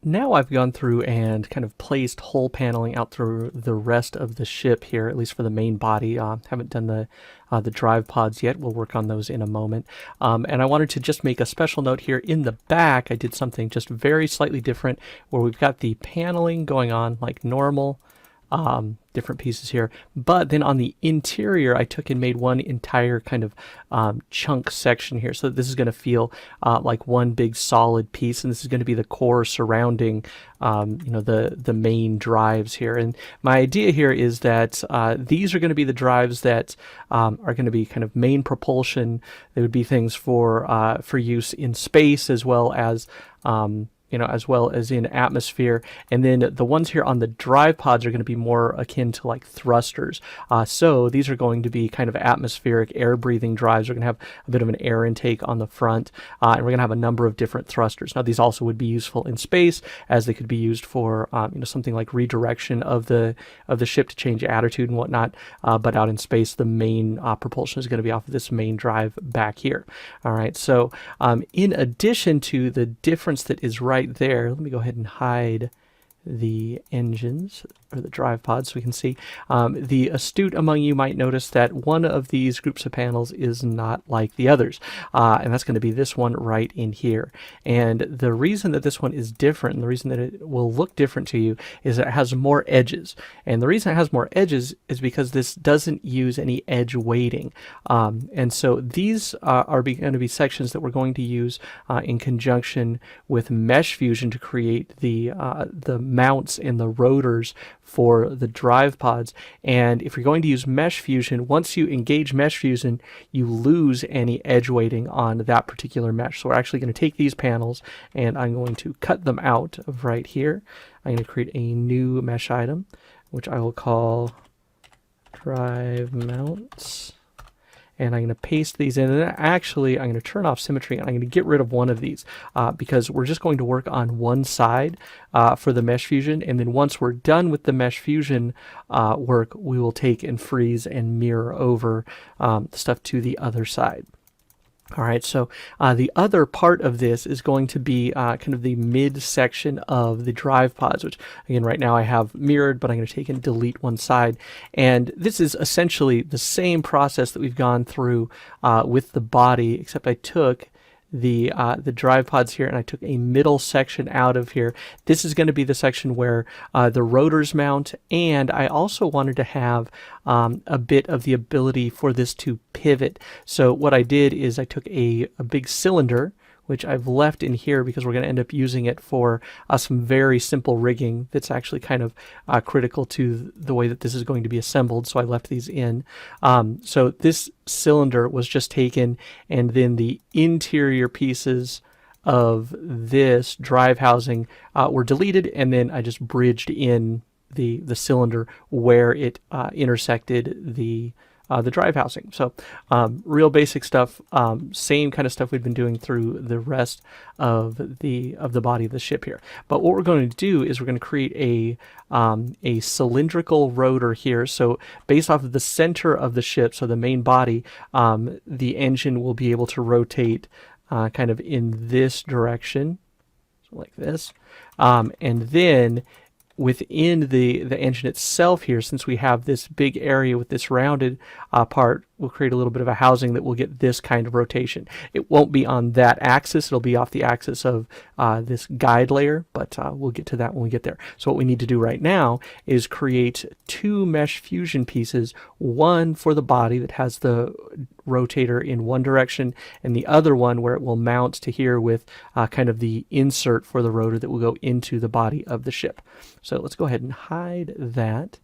now I've gone through and kind of placed hull paneling out through the rest of the ship here, at least for the main body. Haven't done the drive pods yet. We'll work on those in a moment. And I wanted to just make a special note here. In the back, I did something just very slightly different, where we've got the paneling going on like normal. Different pieces here, but then on the interior I took and made one entire kind of chunk section here, so this is going to feel like one big solid piece, and this is going to be the core surrounding the main drives here. And my idea here is that these are going to be the drives that are going to be kind of main propulsion. They would be things for use in space, as well as as well as in atmosphere. And then the ones here on the drive pods are going to be more akin to like thrusters. So these are going to be kind of atmospheric air breathing drives. We're going to have a bit of an air intake on the front, and we're going to have a number of different thrusters. Now these also would be useful in space, as they could be used for something like redirection of the ship to change attitude and whatnot. But out in space, the main propulsion is going to be off of this main drive back here. All right. So in addition to the difference that is right there, let me go ahead and hide the engines or the drive pods so we can see. The astute among you might notice that one of these groups of panels is not like the others, and that's going to be this one right in here. And the reason that this one is different, and the reason that it will look different to you, is that it has more edges. And the reason it has more edges is because this doesn't use any edge weighting. And so these are going to be sections that we're going to use in conjunction with MeshFusion to create the mounts and the rotors for the drive pods. And if you're going to use MeshFusion, once you engage MeshFusion, you lose any edge weighting on that particular mesh. So we're actually going to take these panels and I'm going to cut them out of right here. I'm going to create a new mesh item, which I will call drive mounts. And I'm going to paste these in, and actually I'm going to turn off symmetry, and I'm going to get rid of one of these because we're just going to work on one side for the MeshFusion, and then once we're done with the MeshFusion work, we will take and freeze and mirror over the stuff to the other side. All right, so the other part of this is going to be kind of the mid-section of the drive pods, which, again, right now I have mirrored, but I'm going to take and delete one side. And this is essentially the same process that we've gone through with the body, except I took the drive pods here and I took a middle section out of here. This is going to be the section where the rotors mount, and I also wanted to have a bit of the ability for this to pivot. So what I did is I took a big cylinder, which I've left in here because we're going to end up using it for some very simple rigging that's actually kind of critical to the way that this is going to be assembled, so I left these in. So this cylinder was just taken, and then the interior pieces of this drive housing were deleted, and then I just bridged in the cylinder where it intersected the drive housing. So real basic stuff, same kind of stuff we've been doing through the rest of the body of the ship here. But what we're going to do is we're going to create a cylindrical rotor here. So based off of the center of the ship, so the main body, the engine will be able to rotate kind of in this direction, so like this, and then within the engine itself here, since we have this big area with this rounded part, we'll create a little bit of a housing that will get this kind of rotation. It won't be on that axis, it'll be off the axis of this guide layer, but we'll get to that when we get there. So what we need to do right now is create two MeshFusion pieces, one for the body that has the rotator in one direction, and the other one where it will mount to here with kind of the insert for the rotor that will go into the body of the ship. So let's go ahead and hide that.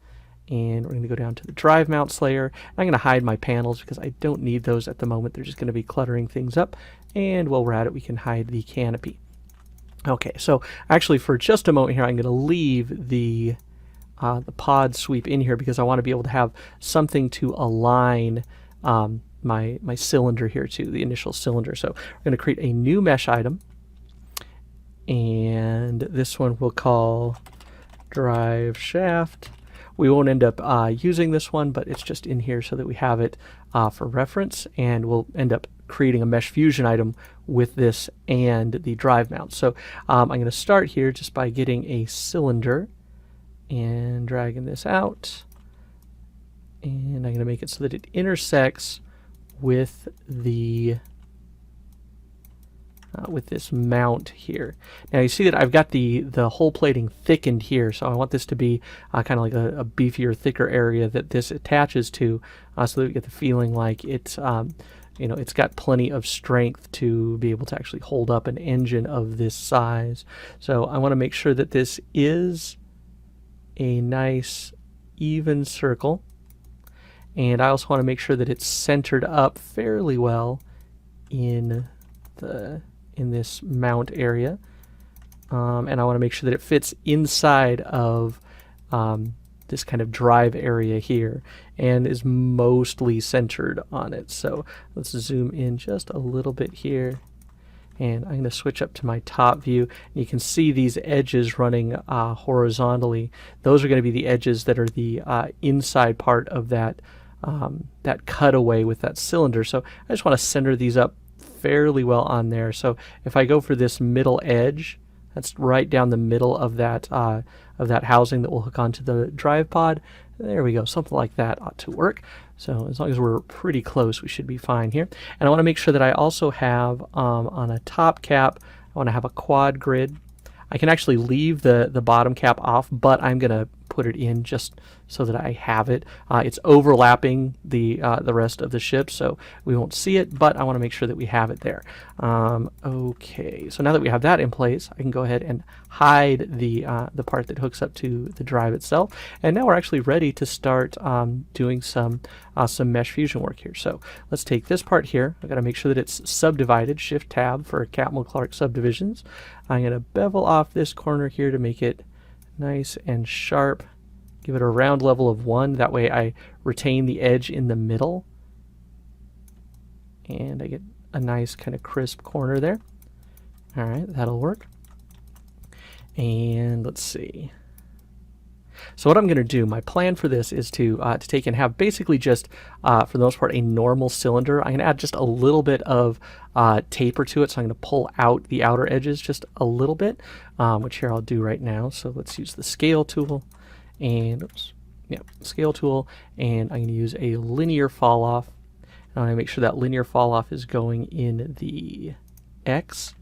And we're going to go down to the drive mounts layer. I'm going to hide my panels because I don't need those at the moment. They're just going to be cluttering things up. And while we're at it, we can hide the canopy. Okay, so actually for just a moment here, I'm going to leave the pod sweep in here because I want to be able to have something to align my cylinder here to the initial cylinder. So we're going to create a new mesh item. And this one we'll call drive shaft. We won't end up using this one, but it's just in here so that we have it for reference, and we'll end up creating a MeshFusion item with this and the drive mount. So I'm going to start here just by getting a cylinder and dragging this out. And I'm going to make it so that it intersects with the with this mount here. Now you see that I've got the whole plating thickened here, so I want this to be kind of like a beefier, thicker area that this attaches to, so that we get the feeling like it's you know, it's got plenty of strength to be able to actually hold up an engine of this size. So I want to make sure that this is a nice even circle, and I also want to make sure that it's centered up fairly well in this mount area, and I want to make sure that it fits inside of this kind of drive area here and is mostly centered on it. So let's zoom in just a little bit here, and I'm going to switch up to my top view. You can see these edges running horizontally. Those are going to be the edges that are the inside part of that that cutaway with that cylinder. So I just want to center these up fairly well on there. So if I go for this middle edge, that's right down the middle of that housing that will hook onto the drive pod. There we go, something like that ought to work. So as long as we're pretty close, we should be fine here. And I want to make sure that I also have on a top cap, I want to have a quad grid. I can actually leave the bottom cap off, but I'm going to put it in just so that I have it. It's overlapping the rest of the ship, so we won't see it, but I want to make sure that we have it there. Okay, so now that we have that in place, I can go ahead and hide the part that hooks up to the drive itself. And now we're actually ready to start doing some MeshFusion work here. So let's take this part here. I've got to make sure that it's subdivided. Shift Tab for Catmull Clark subdivisions. I'm going to bevel off this corner here to make it nice and sharp. Give it a round level of 1. That way I retain the edge in the middle, and I get a nice kind of crisp corner there. All right, that'll work. And let's see. So what I'm going to do, my plan for this is to take and have basically just, for the most part, a normal cylinder. I'm going to add just a little bit of taper to it, so I'm going to pull out the outer edges just a little bit, which here I'll do right now. So let's use the scale tool, and scale tool, and I'm going to use a linear fall off. And I'm going to make sure that linear fall off is going in the X,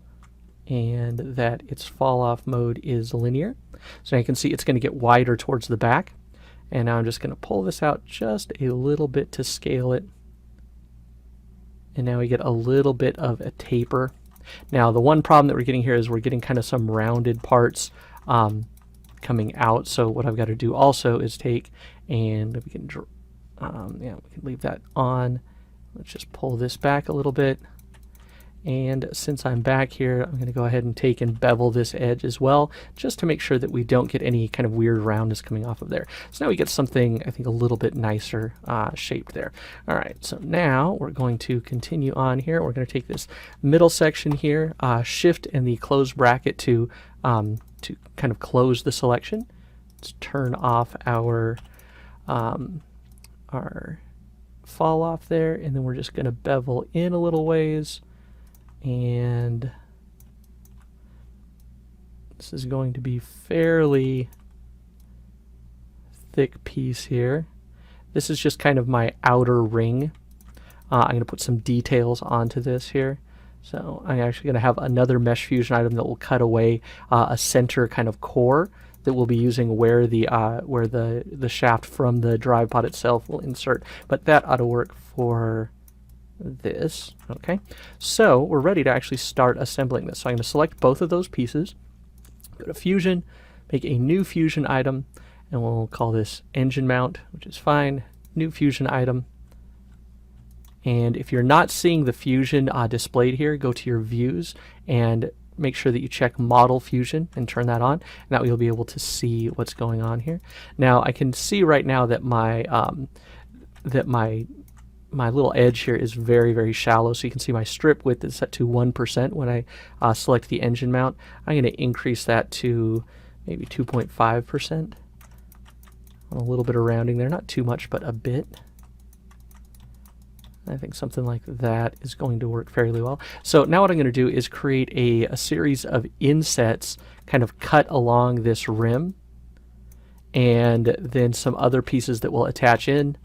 and that its fall off mode is linear. So now you can see it's going to get wider towards the back. And now I'm just going to pull this out just a little bit to scale it. And now we get a little bit of a taper. Now the one problem that we're getting here is we're getting kind of some rounded parts coming out. So what I've got to do also is take, and we can we can leave that on. Let's just pull this back a little bit. And since I'm back here, I'm going to go ahead and take and bevel this edge as well, just to make sure that we don't get any kind of weird roundness coming off of there. So now we get something, I think, a little bit nicer shaped there. All right, so now we're going to continue on here. We're going to take this middle section here, shift and the close bracket to kind of close the selection. Let's turn off our fall off there, and then we're just going to bevel in a little ways. And this is going to be fairly thick piece here. This is just kind of my outer ring. I'm going to put some details onto this here. So I'm actually going to have another MeshFusion item that will cut away a center kind of core that we'll be using where the shaft from the drive pod itself will insert. But that ought to work for this. Okay, so we're ready to actually start assembling this. So I'm going to select both of those pieces, go to Fusion, make a new Fusion item, and we'll call this engine mount, which is fine. New Fusion item. And if you're not seeing the Fusion displayed here, go to your views and make sure that you check Model Fusion and turn that on, and that way you'll be able to see what's going on here. Now I can see right now that my little edge here is very, very shallow, so you can see my strip width is set to 1% when I select the engine mount. I'm going to increase that to maybe 2.5%. A little bit of rounding there, not too much, but a bit. I think something like that is going to work fairly well. So now what I'm going to do is create a series of insets kind of cut along this rim, and then some other pieces that will attach in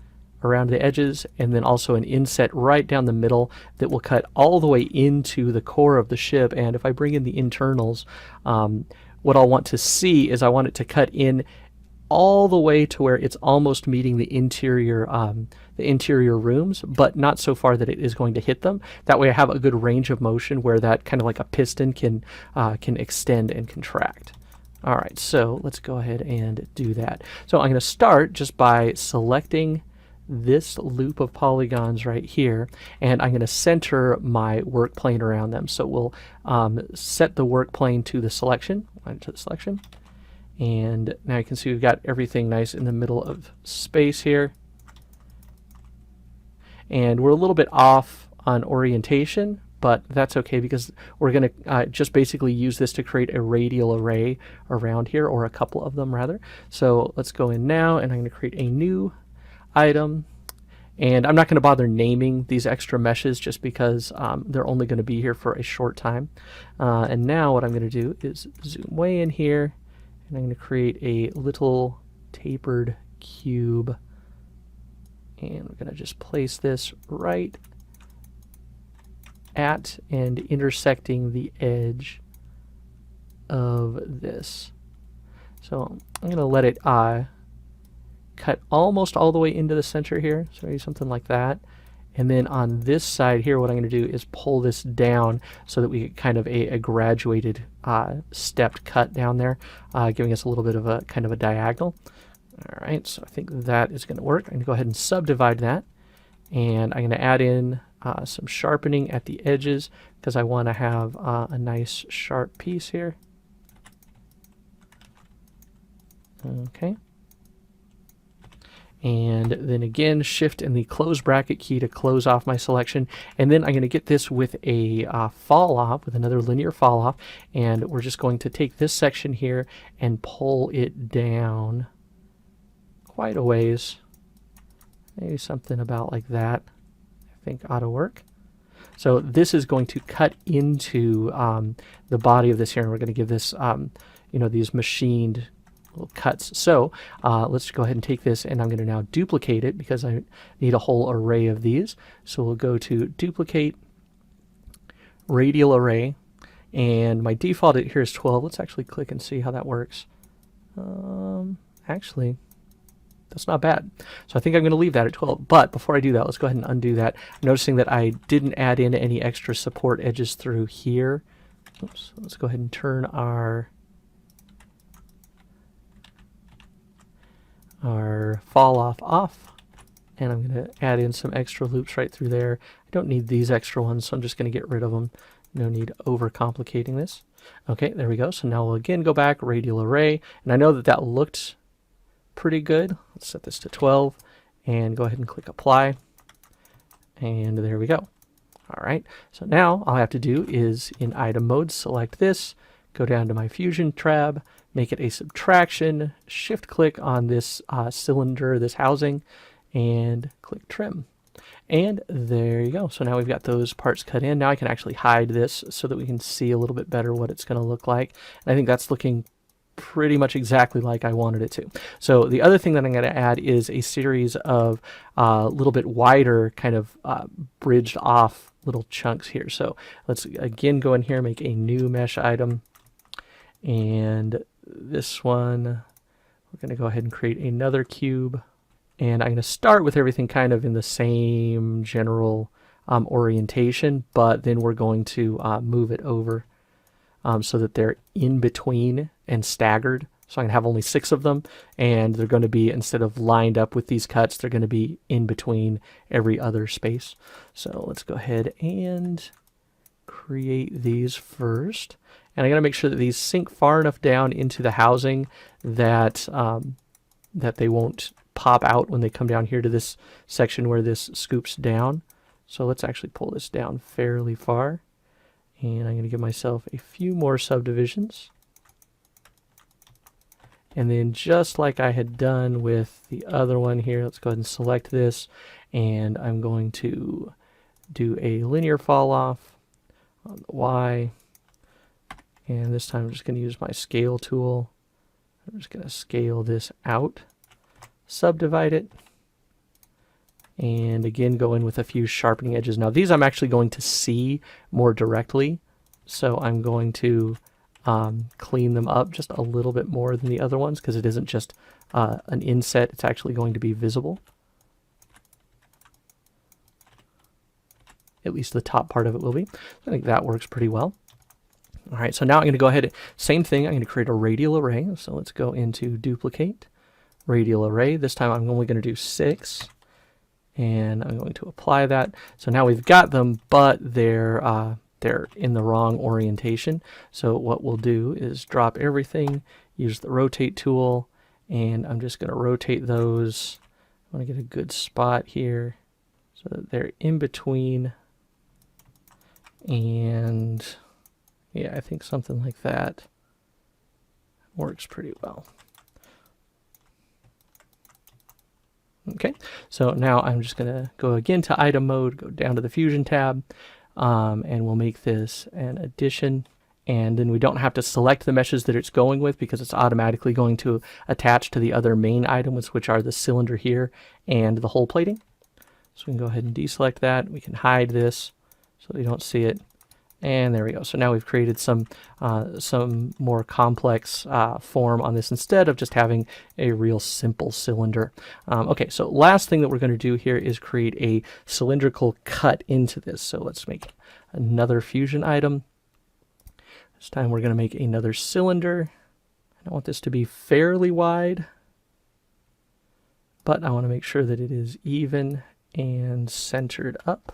around the edges, and then also an inset right down the middle that will cut all the way into the core of the ship. And if I bring in the internals, what I'll want to see is I want it to cut in all the way to where it's almost meeting the interior rooms, but not so far that it is going to hit them. That way I have a good range of motion where that kind of like a piston can extend and contract. All right, so let's go ahead and do that. So I'm going to start just by selecting this loop of polygons right here, and I'm going to center my work plane around them. So we'll set the work plane to the selection, and now you can see we've got everything nice in the middle of space here. And we're a little bit off on orientation, but that's okay because we're going to just basically use this to create a radial array around here, or a couple of them rather. So let's go in now, and I'm going to create a new item, and I'm not going to bother naming these extra meshes just because they're only going to be here for a short time. And now what I'm going to do is zoom way in here, and I'm going to create a little tapered cube, and we're going to just place this right at and intersecting the edge of this. So I'm going to let it cut almost all the way into the center here, so maybe something like that. And then on this side here, what I'm going to do is pull this down so that we get kind of a graduated stepped cut down there, giving us a little bit of a kind of a diagonal. All right, so I think that is going to work. I'm going to go ahead and subdivide that, and I'm going to add in some sharpening at the edges because I want to have a nice sharp piece here. Okay. And then again, shift and the close bracket key to close off my selection. And then I'm going to get this with a fall off, with another linear fall off. And we're just going to take this section here and pull it down quite a ways. Maybe something about like that, I think ought to work. So this is going to cut into the body of this here, and we're going to give this, these machined little cuts. So let's go ahead and take this, and I'm going to now duplicate it because I need a whole array of these. So we'll go to duplicate, radial array, and my default here is 12. Let's actually click and see how that works. Actually, that's not bad. So I think I'm going to leave that at 12. But before I do that, let's go ahead and undo that. I'm noticing that I didn't add in any extra support edges through here. Oops. Let's go ahead and turn our fall off, and I'm going to add in some extra loops right through there. I don't need these extra ones, so I'm just going to get rid of them. No need over complicating this. Okay, there we go. So now we'll again go back, radial array, and I know that that looked pretty good. Let's set this to 12 and go ahead and click apply, and there we go. All right, so now all I have to do is in item mode select this, go down to my Fusion tab, make it a subtraction, shift click on this cylinder, this housing, and click trim. And there you go. So now we've got those parts cut in. Now I can actually hide this so that we can see a little bit better what it's going to look like. And I think that's looking pretty much exactly like I wanted it to. So the other thing that I'm going to add is a series of a little bit wider kind of bridged off little chunks here. So let's again go in here, make a new mesh item. And this one, we're going to go ahead and create another cube. And I'm going to start with everything kind of in the same general orientation, but then we're going to move it over so that they're in between and staggered. So I'm going to have only 6 of them, and they're going to be, instead of lined up with these cuts, they're going to be in between every other space. So let's go ahead and create these first. And I got to make sure that these sink far enough down into the housing that that they won't pop out when they come down here to this section where this scoops down. So let's actually pull this down fairly far. And I'm going to give myself a few more subdivisions. And then just like I had done with the other one here, let's go ahead and select this, and I'm going to do a linear fall off on the Y. And this time I'm just going to use my scale tool. I'm just going to scale this out, subdivide it, and again go in with a few sharpening edges. Now these I'm actually going to see more directly, so I'm going to clean them up just a little bit more than the other ones, because it isn't just an inset, it's actually going to be visible. At least the top part of it will be. So I think that works pretty well. All right, so now I'm going to go ahead, same thing, I'm going to create a radial array. So let's go into duplicate, radial array. This time I'm only going to do 6, and I'm going to apply that. So now we've got them, but they're in the wrong orientation. So what we'll do is drop everything, use the rotate tool, and I'm just going to rotate those. I want to get a good spot here so that they're in between. And yeah, I think something like that works pretty well. Okay, so now I'm just going to go again to item mode, go down to the Fusion tab, and we'll make this an addition. And then we don't have to select the meshes that it's going with, because it's automatically going to attach to the other main items, which are the cylinder here and the hole plating. So we can go ahead and deselect that. We can hide this so we don't see it. And there we go. So now we've created some more complex form on this instead of just having a real simple cylinder. Okay, so last thing that we're going to do here is create a cylindrical cut into this. So let's make another Fusion item. This time we're going to make another cylinder. I want this to be fairly wide, but I want to make sure that it is even and centered up.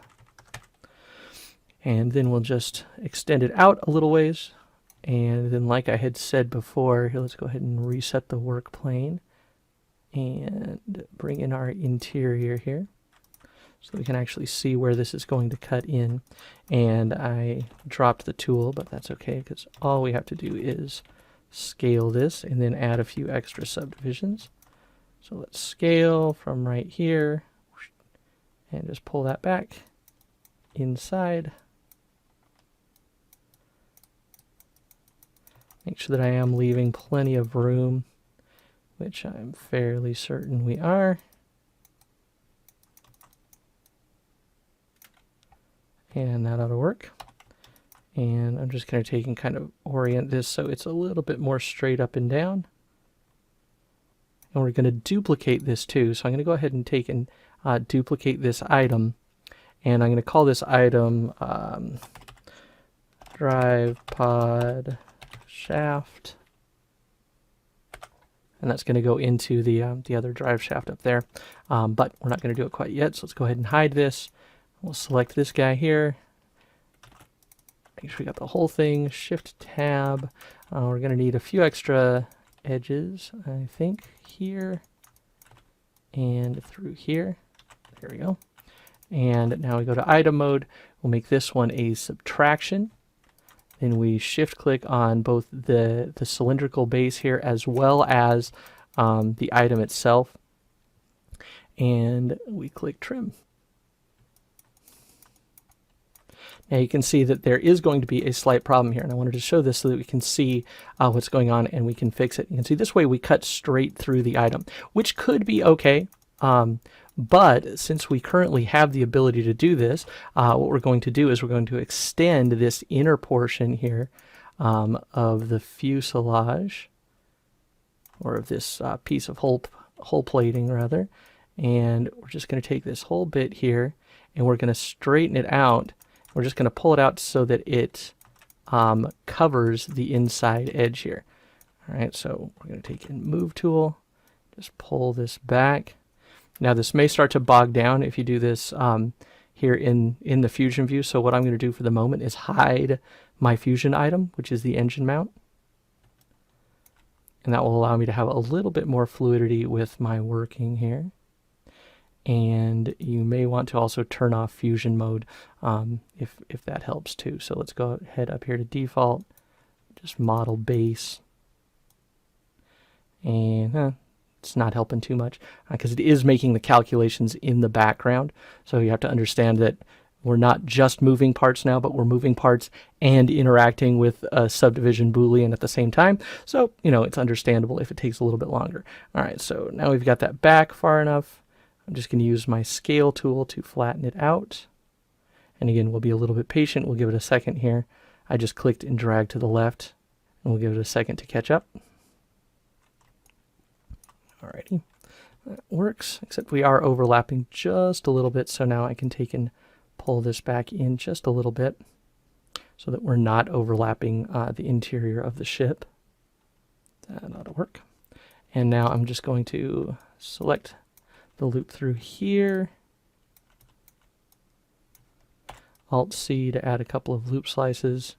And then we'll just extend it out a little ways. And then, like I had said before, here, let's go ahead and reset the work plane and bring in our interior here so we can actually see where this is going to cut in. And I dropped the tool, but that's okay, because all we have to do is scale this and then add a few extra subdivisions. So let's scale from right here and just pull that back inside. Make sure that I am leaving plenty of room, which I'm fairly certain we are. And that ought to work. And I'm just going to take and kind of orient this so it's a little bit more straight up and down. And we're going to duplicate this too. So I'm going to go ahead and take and duplicate this item. And I'm going to call this item drive pod shaft, and that's going to go into the other drive shaft up there, but we're not going to do it quite yet. So let's go ahead and hide this. We'll select this guy here, make sure we got the whole thing, shift tab. We're going to need a few extra edges, I think, here and through here. There we go. And now we go to item mode. We'll make this one a subtraction. Then we shift click on both the cylindrical base here as well as the item itself. And we click trim. Now you can see that there is going to be a slight problem here, and I wanted to show this so that we can see what's going on and we can fix it. You can see this way we cut straight through the item, which could be okay. But since we currently have the ability to do this, what we're going to do is we're going to extend this inner portion here of the fuselage, or of this piece of hull plating rather, and we're just going to take this whole bit here and we're going to straighten it out. We're just going to pull it out so that it covers the inside edge here. All right, so we're going to take in move tool, just pull this back. Now this may start to bog down if you do this here in the Fusion view. So what I'm going to do for the moment is hide my Fusion item, which is the engine mount. And that will allow me to have a little bit more fluidity with my working here. And you may want to also turn off Fusion mode if that helps too. So let's go ahead up here to default, just model base. And it's not helping too much because it is making the calculations in the background. So you have to understand that we're not just moving parts now, but we're moving parts and interacting with a subdivision Boolean at the same time. So, it's understandable if it takes a little bit longer. All right, so now we've got that back far enough. I'm just going to use my scale tool to flatten it out. And again, we'll be a little bit patient. We'll give it a second here. I just clicked and dragged to the left, and we'll give it a second to catch up. Alrighty, that works, except we are overlapping just a little bit, so now I can take and pull this back in just a little bit so that we're not overlapping the interior of the ship. That ought to work. And now I'm just going to select the loop through here. Alt-C to add a couple of loop slices.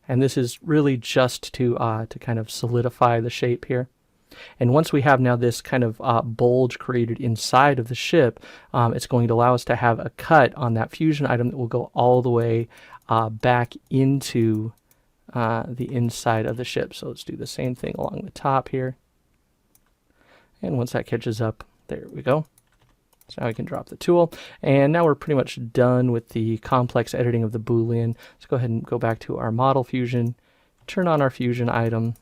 And this is really just to kind of solidify the shape here. And once we have now this kind of bulge created inside of the ship, it's going to allow us to have a cut on that fusion item that will go all the way back into the inside of the ship. So let's do the same thing along the top here. And once that catches up, there we go. So now we can drop the tool. And now we're pretty much done with the complex editing of the Boolean. Let's go ahead and go back to our model fusion, turn on our fusion item.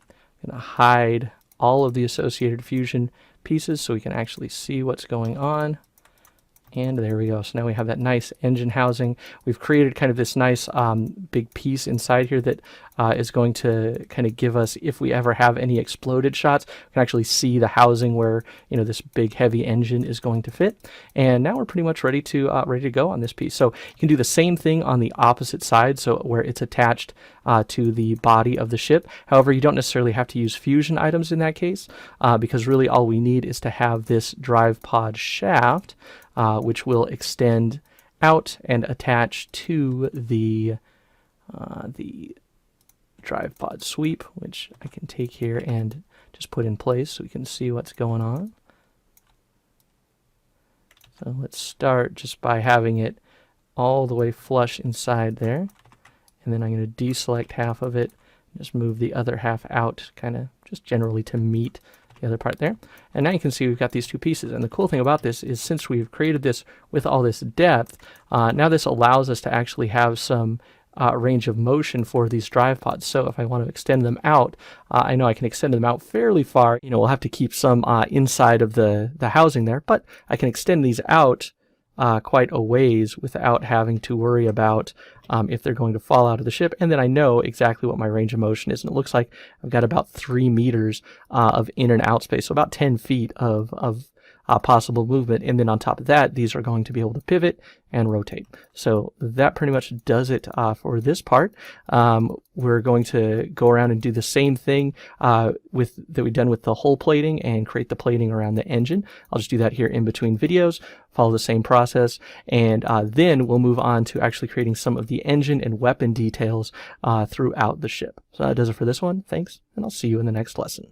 I'm going to hide all of the associated fusion pieces so we can actually see what's going on. And there we go. So now we have that nice engine housing. We've created kind of this nice big piece inside here that is going to kind of give us, if we ever have any exploded shots, we can actually see the housing where this big heavy engine is going to fit. And now we're pretty much ready to go on this piece. So you can do the same thing on the opposite side, so where it's attached to the body of the ship. However, you don't necessarily have to use fusion items in that case, because really all we need is to have this drive pod shaft, which will extend out and attach to the drive pod sweep, which I can take here and just put in place so we can see what's going on. So let's start just by having it all the way flush inside there. And then I'm going to deselect half of it, just move the other half out, kind of just generally to meet the other part there. And now you can see we've got these two pieces. And the cool thing about this is, since we've created this with all this depth, now this allows us to actually have some range of motion for these drive pods. So if I want to extend them out, I know I can extend them out fairly far. We'll have to keep some inside of the housing there, but I can extend these out quite a ways without having to worry about if they're going to fall out of the ship. And then I know exactly what my range of motion is. And it looks like I've got about 3 meters of in and out space, so about 10 feet of possible movement. And then on top of that, these are going to be able to pivot and rotate. So that pretty much does it for this part. We're going to go around and do the same thing that we've done with the hull plating and create the plating around the engine. I'll just do that here in between videos, follow the same process, and then we'll move on to actually creating some of the engine and weapon details throughout the ship. So that does it for this one. Thanks, and I'll see you in the next lesson.